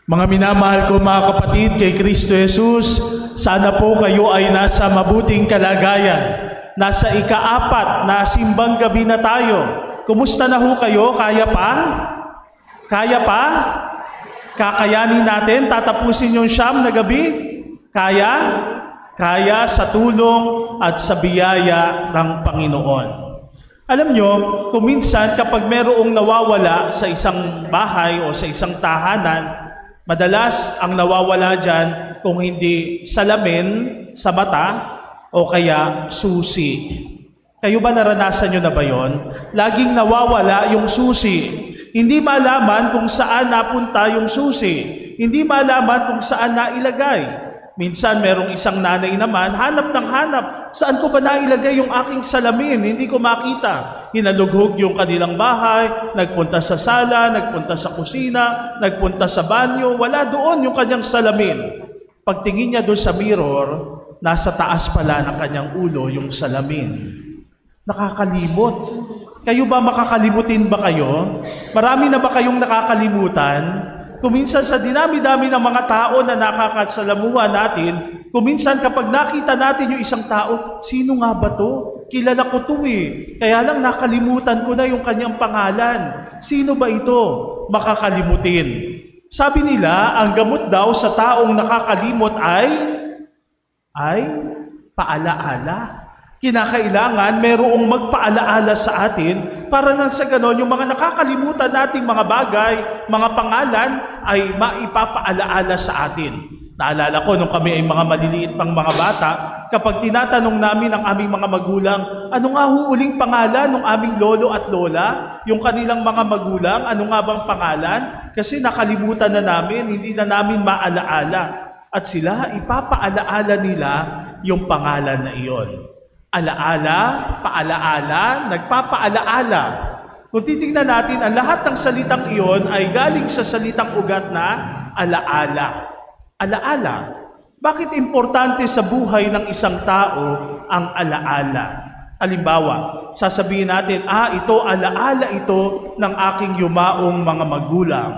Mga minamahal ko mga kapatid kay Kristo Jesus, sana po kayo ay nasa mabuting kalagayan. Nasa ika-4 na simbang gabi na tayo. Kumusta na ho kayo? Kaya pa? Kaya pa? Kakayanin natin? Tatapusin yung siyam na gabi? Kaya? Kaya sa tulong at sa biyaya ng Panginoon. Alam nyo, kung minsan kapag merong nawawala sa isang bahay o sa isang tahanan, madalas ang nawawala dyan kung hindi salamin sa mata o kaya susi. Kayo ba naranasan nyo na ba yun? Laging nawawala yung susi. Hindi malaman kung saan napunta yung susi. Hindi malaman kung saan nailagay. Minsan merong isang nanay naman, hanap ng hanap. Saan ko ba nailagay yung aking salamin? Hindi ko makita. Hinalughog yung kanilang bahay, nagpunta sa sala, nagpunta sa kusina, nagpunta sa banyo. Wala doon yung kanyang salamin. Pagtingin niya doon sa mirror, nasa taas pala ng kanyang ulo yung salamin. Nakakalimot. Kayo ba makakalimutin ba kayo? Marami na ba kayong nakakalimutan? Kuminsan sa dinami-dami ng mga tao na nakakasalamuha natin, kuminsan kapag nakita natin yung isang tao, sino nga ba to? Kilala ko to eh. Kaya lang nakalimutan ko na yung kanyang pangalan. Sino ba ito? Makakalimutin. Sabi nila, ang gamot daw sa taong nakakalimot ay paalaala. Kinakailangan merong magpaalaala sa atin para nang sa ganon yung mga nakakalimutan nating mga bagay, mga pangalan ay maipapaalaala sa atin. Naalala ko nung kami ay mga maliliit pang mga bata, kapag tinatanong namin ang aming mga magulang, ano nga huuling pangalan ng aming lolo at lola? Yung kanilang mga magulang, ano nga bang pangalan? Kasi nakalimutan na namin, hindi na namin maalaala. At sila, ipapaalaala nila yung pangalan na iyon. Alaala, paalaala, nagpapaalaala. Kung titingnan natin, ang lahat ng salitang iyon ay galing sa salitang ugat na alaala. Alaala. Bakit importante sa buhay ng isang tao ang alaala? Halimbawa, sasabihin natin, ito, alaala ito ng aking yumaong mga magulang.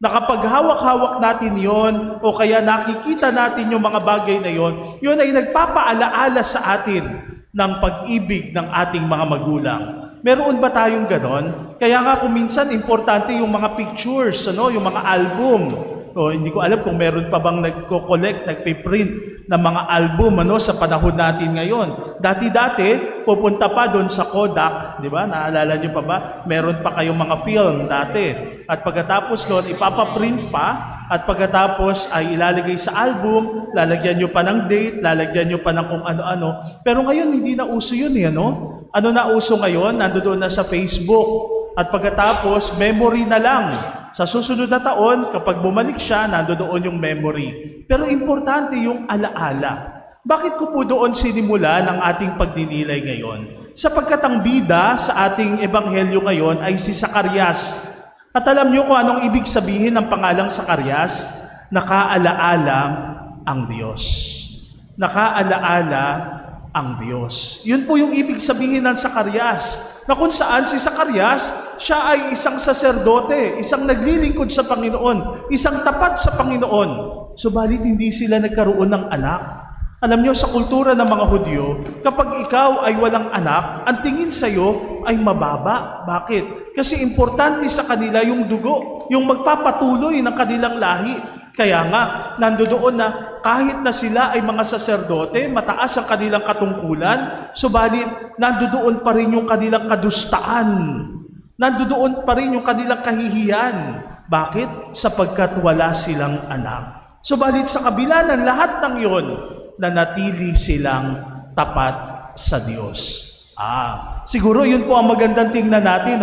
Nakapaghawak-hawak natin yon o kaya nakikita natin yung mga bagay na yon, yun ay nagpapaalaala sa atin ng pag-ibig ng ating mga magulang. Meron ba tayong ganon? Kaya nga kung minsan importante yung mga pictures, yung mga album. Hindi ko alam kung meron pa bang nagko-collect, nagpiprint ng mga album sa panahon natin ngayon. Dati-dati, pupunta pa doon sa Kodak, di ba? Naalala niyo pa ba? Meron pa kayong mga film dati. At pagkatapos doon, ipapaprint pa. At pagkatapos ay ilalagay sa album, lalagyan nyo pa ng date, lalagyan nyo pa ng kung ano-ano. Pero ngayon, hindi na uso yun eh, ano? Ano na uso ngayon? Nandoon na sa Facebook. At pagkatapos, memory na lang. Sa susunod na taon, kapag bumalik siya, nandoon yung memory. Pero importante yung alaala. Bakit ko po doon sinimula ng ating pagdinilay ngayon? Sapagkat ang bida sa ating ebanghelyo ngayon ay si Zacarias. At alam niyo kung anong ibig sabihin ng pangalang Zacarias? Nakaalaala ang Diyos. Nakaalaala ang Diyos. Yun po yung ibig sabihin ng Zacarias. Na kung saan si Zacarias, siya ay isang saserdote, isang naglilingkod sa Panginoon, isang tapat sa Panginoon. Subalit hindi sila nagkaroon ng anak. Alam niyo, sa kultura ng mga Hudyo, kapag ikaw ay walang anak, ang tingin sa iyo ay mababa. Bakit? Kasi importante sa kanila yung dugo, yung magpapatuloy ng kanilang lahi. Kaya nga, nandoon na kahit na sila ay mga saserdote, mataas ang kanilang katungkulan, subalit nandoon pa rin yung kanilang kadustaan. Nandoon pa rin yung kanilang kahihiyan. Bakit? Sapagkat wala silang anak. Subalit sa kabila ng lahat ng iyon, nanatili silang tapat sa Diyos. Siguro yun po ang magandang tingnan natin,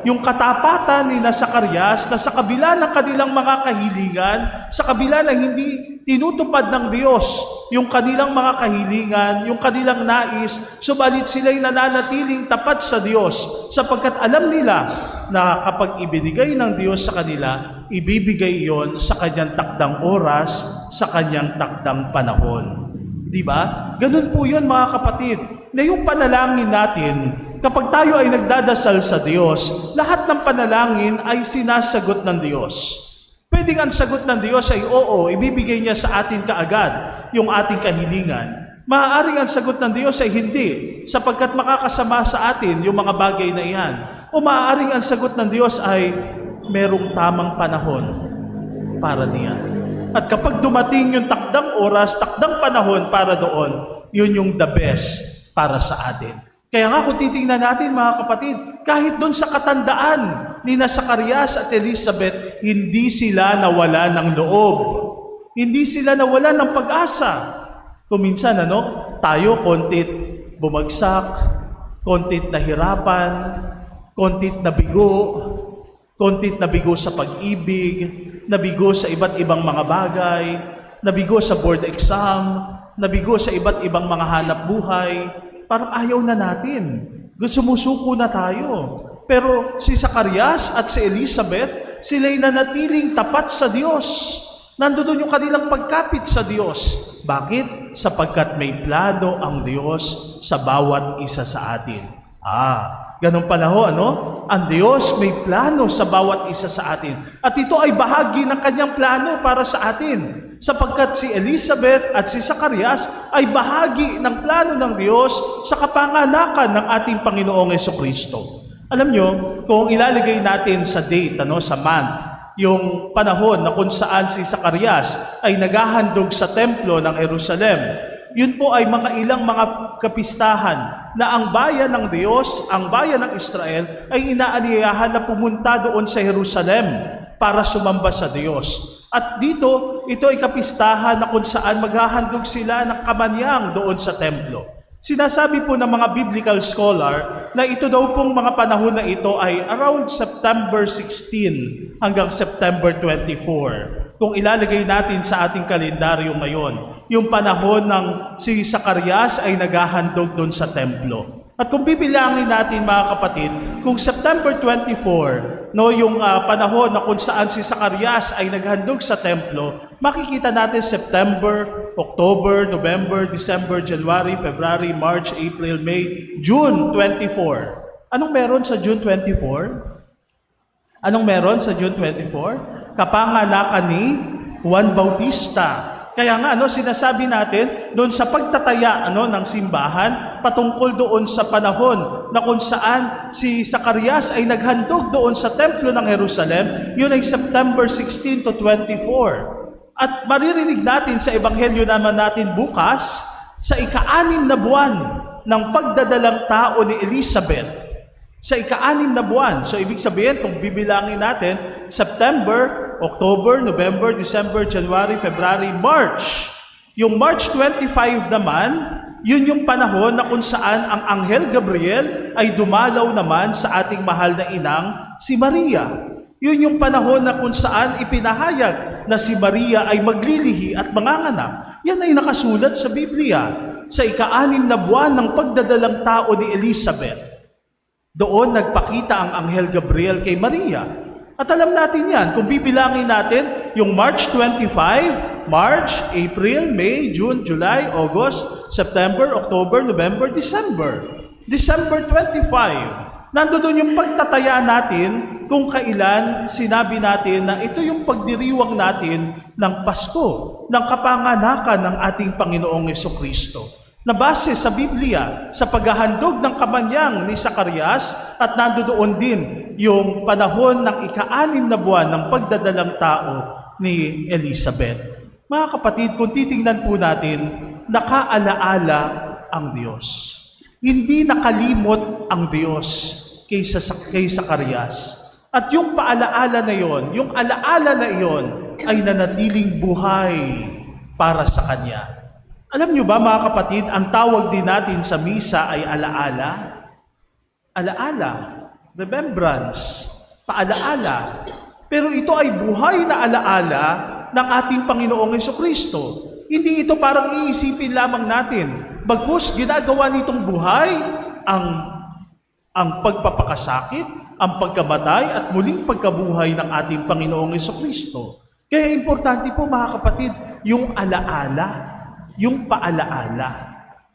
yung katapatan ni Zacarias na sa kabila ng kanilang mga kahilingan, sa kabila ng hindi tinutupad ng Diyos yung kanilang mga kahilingan, yung kanilang nais, subalit sila'y nananatiling tapat sa Diyos sapagkat alam nila na kapag ibinigay ng Diyos sa kanila, ibibigay iyon sa kanyang takdang oras, sa kanyang takdang panahon. Diba? Ganun po yun mga kapatid, na yung panalangin natin, kapag tayo ay nagdadasal sa Diyos, lahat ng panalangin ay sinasagot ng Diyos. Pwedeng ang sagot ng Diyos ay oo, ibibigay niya sa atin kaagad yung ating kahilingan. Maaaring ang sagot ng Diyos ay hindi, sapagkat makakasama sa atin yung mga bagay na iyan. O maaaring ang sagot ng Diyos ay merong tamang panahon para diyan. At kapag dumating yung takdang oras, takdang panahon para doon, yun yung the best para sa atin. Kaya nga kung titingnan natin mga kapatid, kahit doon sa katandaan ni Zacarias at Elizabeth, hindi sila nawala ng loob. Hindi sila nawala ng pag-asa. Kung minsan, tayo kontit bumagsak, kontit nahirapan, kontit nabigo sa pag-ibig, nabigo sa iba't ibang mga bagay, nabigo sa board exam, nabigo sa iba't ibang mga hanap buhay, parang ayaw na natin. Sumusuko na tayo. Pero si Zacarias at si Elizabeth, sila'y nanatiling tapat sa Diyos. Nandoon yung kanilang pagkapit sa Diyos. Bakit? Sapagkat may plano ang Diyos sa bawat isa sa atin. Ganun pala ang Diyos may plano sa bawat isa sa atin. At ito ay bahagi ng kanyang plano para sa atin. Sapagkat si Elizabeth at si Zacarias ay bahagi ng plano ng Diyos sa kapanganakan ng ating Panginoong Jesucristo. Alam nyo, kung ilalagay natin sa date, sa month, yung panahon na kung saan si Zacarias ay naghahandog sa templo ng Jerusalem, yun po ay ilang mga kapistahan na ang bayan ng Diyos, ang bayan ng Israel, ay inaanyayahan na pumunta doon sa Jerusalem para sumamba sa Diyos. At dito, ito ay kapistahan na kung saan maghahandog sila ng kamanyang doon sa templo. Sinasabi po ng mga biblical scholar na ito daw pong mga panahon na ito ay around September 16 hanggang September 24. Kung ilalagay natin sa ating kalendaryo ngayon, yung panahon ng si Zacarias ay naghahandog doon sa templo. At kung bibilangin natin mga kapatid, kung September 24, yung panahon na kung saan si Zacarias ay naghandog sa templo, makikita natin September, October, November, December, January, February, March, April, May, June 24. Anong meron sa June 24? Anong meron sa June 24? Kapanganakan ni Juan Bautista. Kaya nga, sinasabi natin, doon sa pagtataya ng simbahan, patungkol doon sa panahon na kung saan si Zacarias ay naghandog doon sa templo ng Jerusalem, yun ay September 16 to 24. At maririnig natin sa Ebanghelyo naman natin bukas, sa ika-6 na buwan ng pagdadalang tao ni Elizabeth. Sa ika-6 na buwan. So, ibig sabihin, kung bibilangin natin, September, October, November, December, January, February, March. Yung March 25 naman, yun yung panahon na kung saan ang Anghel Gabriel ay dumalaw naman sa ating mahal na inang, si Maria. Yun yung panahon na kung saan ipinahayag na si Maria ay maglilihi at manganganak. Yan ay nakasulat sa Biblia. Sa ika-6 na buwan ng pagdadalang tao ni Elizabeth, doon nagpakita ang Anghel Gabriel kay Maria. At alam natin yan, kung bibilangin natin, yung March 25, March, April, May, June, July, August, September, October, November, December. December 25. Nandoon yung pagtataya natin kung kailan sinabi natin na ito yung pagdiriwang natin ng Pasko, ng kapanganakan ng ating Panginoong Jesucristo. Na base sa Biblia, sa paghahandog ng kamanyang ni Zacarias at nandoon din yung panahon ng ika-6 na buwan ng pagdadalang tao ni Elizabeth. Mga kapatid, kung titingnan po natin, nakaalaala ang Diyos. Hindi nakalimot ang Diyos kay Zacarias. At yung paalaala na yon, yung alaala na yon ay nanatiling buhay para sa Kanya. Alam nyo ba mga kapatid, ang tawag din natin sa misa ay alaala. Alaala, remembrance, paalaala. Pero ito ay buhay na alaala ng ating Panginoong Jesucristo. Hindi ito parang iisipin lamang natin. Bagkus, ginagawa nitong buhay ang pagpapakasakit, ang pagkamatay at muling pagkabuhay ng ating Panginoong Jesucristo. Kaya importante po mga kapatid, yung alaala. Yung paalaala.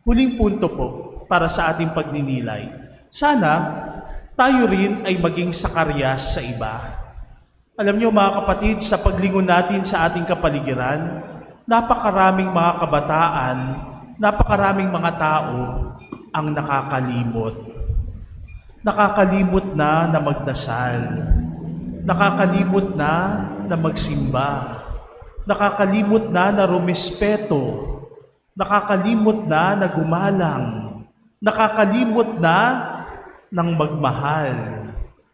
Huling punto po para sa ating pagninilay. Sana tayo rin ay maging Zacarias sa iba. Alam niyo mga kapatid, sa paglingon natin sa ating kapaligiran, napakaraming mga kabataan, napakaraming mga tao ang nakakalimot. Nakakalimot na magdasal. Nakakalimot na magsimba. Nakakalimot na rumispeto. Nakakalimot na gumalang. Nakakalimot na ng magmahal.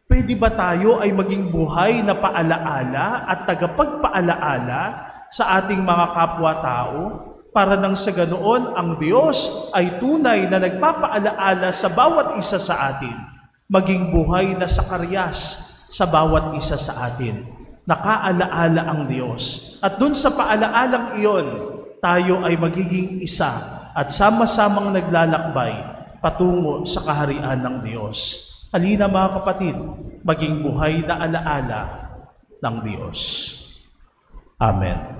Pwede ba tayo ay maging buhay na paalaala at tagapagpaalaala sa ating mga kapwa-tao para nang sa ganoon ang Diyos ay tunay na nagpapaalaala sa bawat isa sa atin, maging buhay na sakaryas sa bawat isa sa atin. Nakaalaala ang Diyos. At dun sa paalaalang iyon, tayo ay magiging isa at sama-samang naglalakbay patungo sa kaharian ng Diyos. Halina mga kapatid, maging buhay na alaala ng Diyos. Amen.